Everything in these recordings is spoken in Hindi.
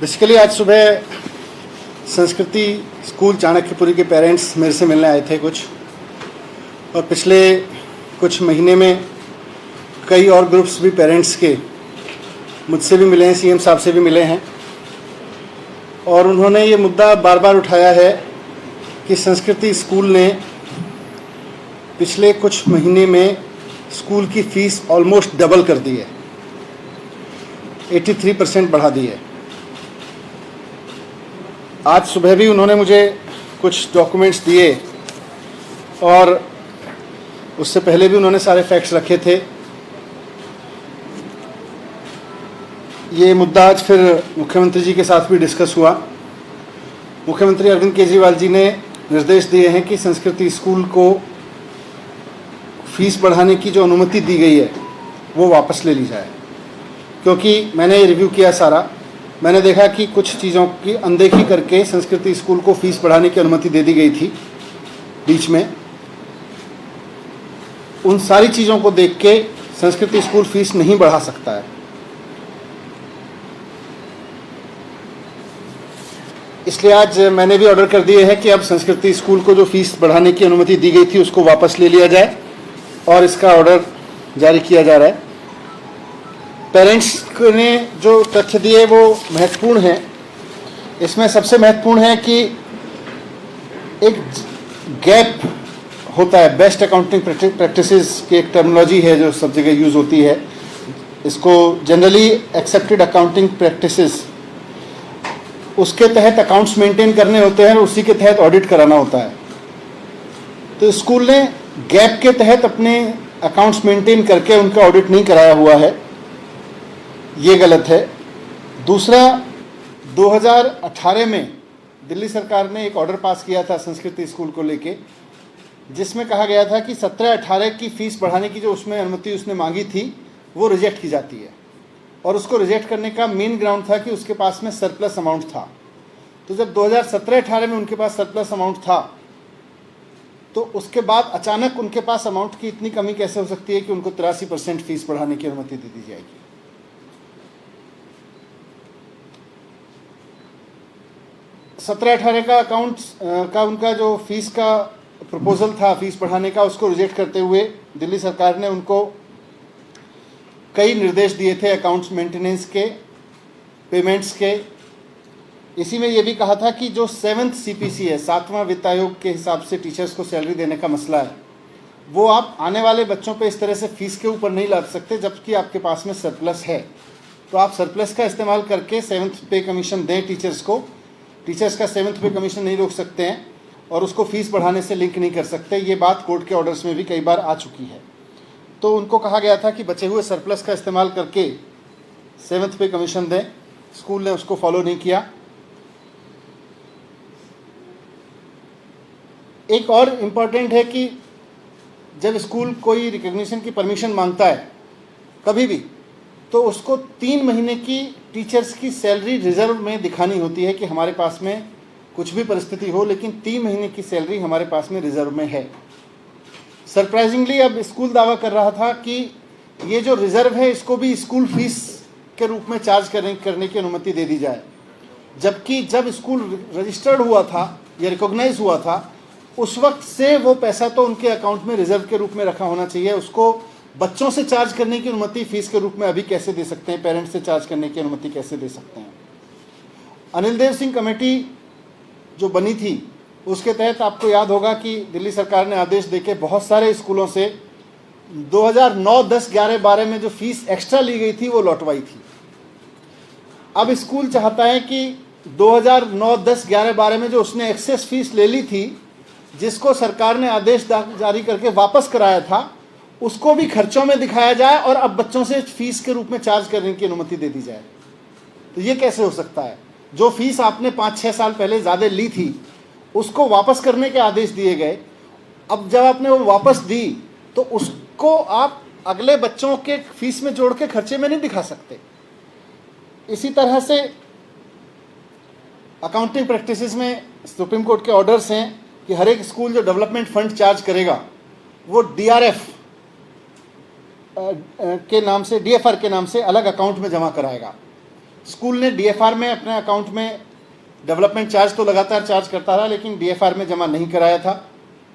बेसिकली आज सुबह संस्कृति स्कूल चाणक्यपुरी के पेरेंट्स मेरे से मिलने आए थे कुछ, और पिछले कुछ महीने में कई और ग्रुप्स भी पेरेंट्स के मुझसे भी मिले हैं, सीएम साहब से भी मिले हैं, और उन्होंने ये मुद्दा बार बार उठाया है कि संस्कृति स्कूल ने पिछले कुछ महीने में स्कूल की फ़ीस ऑलमोस्ट डबल कर दी है, 83% बढ़ा दी है। आज सुबह भी उन्होंने मुझे कुछ डॉक्यूमेंट्स दिए और उससे पहले भी उन्होंने सारे फैक्ट्स रखे थे। ये मुद्दा आज फिर मुख्यमंत्री जी के साथ भी डिस्कस हुआ। मुख्यमंत्री अरविंद केजरीवाल जी ने निर्देश दिए हैं कि संस्कृति स्कूल को फीस बढ़ाने की जो अनुमति दी गई है वो वापस ले ली जाए, क्योंकि मैंने ये रिव्यू किया सारा। मैंने देखा कि कुछ चीज़ों की अनदेखी करके संस्कृति स्कूल को फीस बढ़ाने की अनुमति दे दी गई थी बीच में। उन सारी चीज़ों को देख के संस्कृति स्कूल फीस नहीं बढ़ा सकता है। इसलिए आज मैंने भी ऑर्डर कर दिए हैं कि अब संस्कृति स्कूल को जो फीस बढ़ाने की अनुमति दी गई थी उसको वापस ले लिया जाए, और इसका ऑर्डर जारी किया जा रहा है। पेरेंट्स ने जो तथ्य दिए वो महत्वपूर्ण है। इसमें सबसे महत्वपूर्ण है कि एक गैप होता है, बेस्ट अकाउंटिंग प्रैक्टिसेस की एक टर्मिनोलॉजी है जो सब जगह यूज़ होती है। इसको जनरली एक्सेप्टेड अकाउंटिंग प्रैक्टिसेस, उसके तहत अकाउंट्स मेंटेन करने होते हैं और उसी के तहत ऑडिट कराना होता है। तो स्कूल ने गैप के तहत अपने अकाउंट्स मेंटेन करके उनका ऑडिट नहीं कराया हुआ है, ये गलत है। दूसरा, 2018 में दिल्ली सरकार ने एक ऑर्डर पास किया था संस्कृति स्कूल को लेके, जिसमें कहा गया था कि 17-18 की फ़ीस बढ़ाने की जो उसमें अनुमति उसने मांगी थी वो रिजेक्ट की जाती है, और उसको रिजेक्ट करने का मेन ग्राउंड था कि उसके पास में सरप्लस अमाउंट था। तो जब 2017-18 में उनके पास सरप्लस अमाउंट था, तो उसके बाद अचानक उनके पास अमाउंट की इतनी कमी कैसे हो सकती है कि उनको 83% फीस बढ़ाने की अनुमति दे दी जाएगी। 17-18 का अकाउंट्स का उनका जो फीस का प्रपोजल था फीस बढ़ाने का, उसको रिजेक्ट करते हुए दिल्ली सरकार ने उनको कई निर्देश दिए थे अकाउंट्स मेंटेनेंस के, पेमेंट्स के। इसी में ये भी कहा था कि जो 7th CPC है, 7वां वित्त आयोग के हिसाब से टीचर्स को सैलरी देने का मसला है, वो आप आने वाले बच्चों पे इस तरह से फीस के ऊपर नहीं ला सकते जबकि आपके पास में सरप्लस है। तो आप सरप्लस का इस्तेमाल करके 7th पे कमीशन दें टीचर्स को। टीचर्स का 7th पे कमीशन नहीं रोक सकते हैं और उसको फीस बढ़ाने से लिंक नहीं कर सकते। ये बात कोर्ट के ऑर्डर्स में भी कई बार आ चुकी है। तो उनको कहा गया था कि बचे हुए सरप्लस का इस्तेमाल करके 7th पे कमीशन दें। स्कूल ने उसको फॉलो नहीं किया। एक और इम्पॉर्टेंट है कि जब स्कूल कोई रिकग्निशन की परमिशन मांगता है कभी भी, तो उसको 3 महीने की टीचर्स की सैलरी रिजर्व में दिखानी होती है कि हमारे पास में कुछ भी परिस्थिति हो, लेकिन 3 महीने की सैलरी हमारे पास में रिजर्व में है। सरप्राइजिंगली अब स्कूल दावा कर रहा था कि ये जो रिजर्व है इसको भी स्कूल फीस के रूप में चार्ज करने की अनुमति दे दी जाए, जबकि जब स्कूल रजिस्टर्ड हुआ था या रिकॉग्नाइज हुआ था उस वक्त से वो पैसा तो उनके अकाउंट में रिजर्व के रूप में रखा होना चाहिए। उसको बच्चों से चार्ज करने की अनुमति फीस के रूप में अभी कैसे दे सकते हैं, पेरेंट्स से चार्ज करने की अनुमति कैसे दे सकते हैं। अनिल देव सिंह कमेटी जो बनी थी उसके तहत आपको याद होगा कि दिल्ली सरकार ने आदेश देके बहुत सारे स्कूलों से 2009, 10, 11, 12 में जो फीस एक्स्ट्रा ली गई थी वो लौटवाई थी। अब स्कूल चाहता है कि 2009, 10, 11, 12 में जो उसने एक्सेस फीस ले ली थी, जिसको सरकार ने आदेश जारी करके वापस कराया था, उसको भी खर्चों में दिखाया जाए और अब बच्चों से फीस के रूप में चार्ज करने की अनुमति दे दी जाए। तो ये कैसे हो सकता है? जो फीस आपने 5-6 साल पहले ज़्यादा ली थी उसको वापस करने के आदेश दिए गए। अब जब आपने वो वापस दी तो उसको आप अगले बच्चों के फीस में जोड़ के खर्चे में नहीं दिखा सकते। इसी तरह से अकाउंटिंग प्रैक्टिसेस में सुप्रीम कोर्ट के ऑर्डर्स हैं कि हर एक स्कूल जो डेवलपमेंट फंड चार्ज करेगा वो DRF के नाम से, DFR के नाम से अलग अकाउंट में जमा कराएगा। स्कूल ने डीएफआर में अपने अकाउंट में डेवलपमेंट चार्ज तो लगातार चार्ज करता रहा, लेकिन डीएफआर में जमा नहीं कराया था,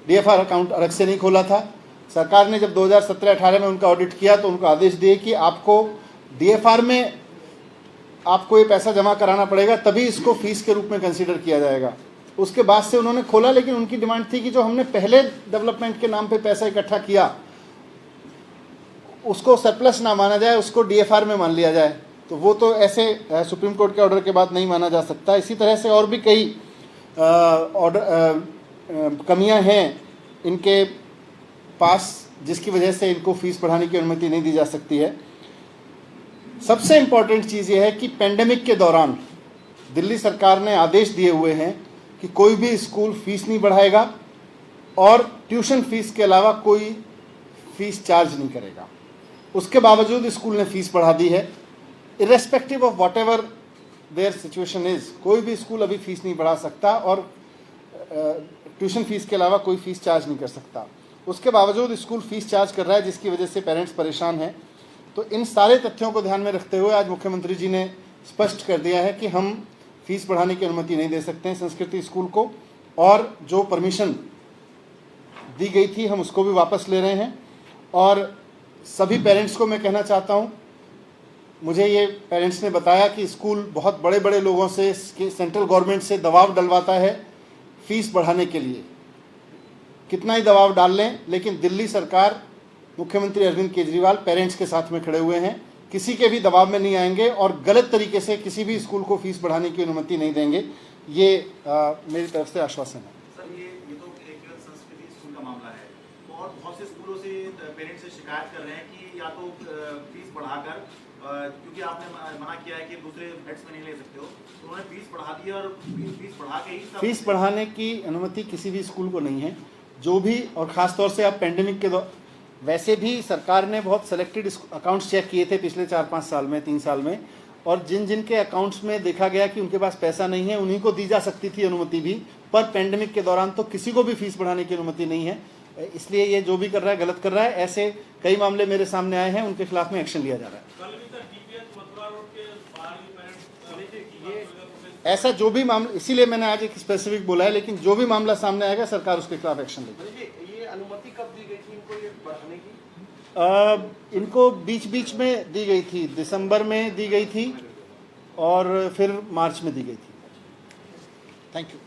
डीएफआर अकाउंट अलग से नहीं खोला था। सरकार ने जब 2017-18 में उनका ऑडिट किया तो उनको आदेश दिए कि आपको डीएफआर में आपको ये पैसा जमा कराना पड़ेगा, तभी इसको फीस के रूप में कंसीडर किया जाएगा। उसके बाद से उन्होंने खोला, लेकिन उनकी डिमांड थी कि जो हमने पहले डेवलपमेंट के नाम पे पैसा इकट्ठा किया उसको सरप्लस ना माना जाए, उसको डीएफआर में मान लिया जाए। तो वो तो ऐसे सुप्रीम कोर्ट के ऑर्डर के बाद नहीं माना जा सकता। इसी तरह से और भी कई कमियां हैं इनके पास, जिसकी वजह से इनको फीस बढ़ाने की अनुमति नहीं दी जा सकती है। सबसे इम्पॉर्टेंट चीज़ ये है कि पेंडेमिक के दौरान दिल्ली सरकार ने आदेश दिए हुए हैं कि कोई भी स्कूल फीस नहीं बढ़ाएगा और ट्यूशन फीस के अलावा कोई फीस चार्ज नहीं करेगा। उसके बावजूद स्कूल ने फीस बढ़ा दी है। Irrespective of what ever there situation is, कोई भी स्कूल अभी फीस नहीं बढ़ा सकता और ट्यूशन फीस के अलावा कोई फीस चार्ज नहीं कर सकता। उसके बावजूद स्कूल फीस चार्ज कर रहा है, जिसकी वजह से पेरेंट्स परेशान हैं। तो इन सारे तथ्यों को ध्यान में रखते हुए आज मुख्यमंत्री जी ने स्पष्ट कर दिया है कि हम फीस बढ़ाने की अनुमति नहीं दे सकते हैं संस्कृति स्कूल को, और जो परमिशन दी गई थी हम उसको भी वापस ले रहे हैं। और सभी पेरेंट्स को मैं कहना चाहता हूं, मुझे ये पेरेंट्स ने बताया कि स्कूल बहुत बड़े बड़े लोगों से, सेंट्रल गवर्नमेंट से दबाव डलवाता है फीस बढ़ाने के लिए। कितना ही दबाव डाल लें, लेकिन दिल्ली सरकार, मुख्यमंत्री अरविंद केजरीवाल पेरेंट्स के साथ में खड़े हुए हैं, किसी के भी दबाव में नहीं आएंगे और गलत तरीके से किसी भी स्कूल को फीस बढ़ाने की अनुमति नहीं देंगे। ये मेरी तरफ से आश्वासन है। सर, ये तो एक संस्कृति स्कूल का मामला है और बहुत से स्कूलों से पेरेंट्स से शिकायत कर रहे हैं कि या तो फीस बढ़ाकर, क्योंकि आपने मना किया है कि दूसरे हेड्स में नहीं ले सकते हो, तो उन्होंने फीस बढ़ा दी और फीस बढ़ा के ही फीस बढ़ाने की अनुमति किसी भी स्कूल को नहीं है। जो भी, और ख़ास तौर से आप पेंडेमिक के वैसे भी सरकार ने बहुत सेलेक्टेड अकाउंट्स चेक किए थे पिछले 4-5 साल में, 3 साल में, और जिन जिन के अकाउंट्स में देखा गया कि उनके पास पैसा नहीं है उन्हीं को दी जा सकती थी अनुमति भी, पर पेंडेमिक के दौरान तो किसी को भी फीस बढ़ाने की अनुमति नहीं है। इसलिए ये जो भी कर रहा है गलत कर रहा है। ऐसे कई मामले मेरे सामने आए हैं, उनके खिलाफ में एक्शन लिया जा रहा है। ऐसा जो भी मामला, इसीलिए मैंने आज एक स्पेसिफिक बोला है, लेकिन जो भी मामला सामने आएगा सरकार उसके खिलाफ एक्शन लेगी। ये अनुमति कब दी गई थी इनको ये बढ़ाने की? इनको बीच बीच में दी गई थी, दिसंबर में दी गई थी और फिर मार्च में दी गई थी। Thank you.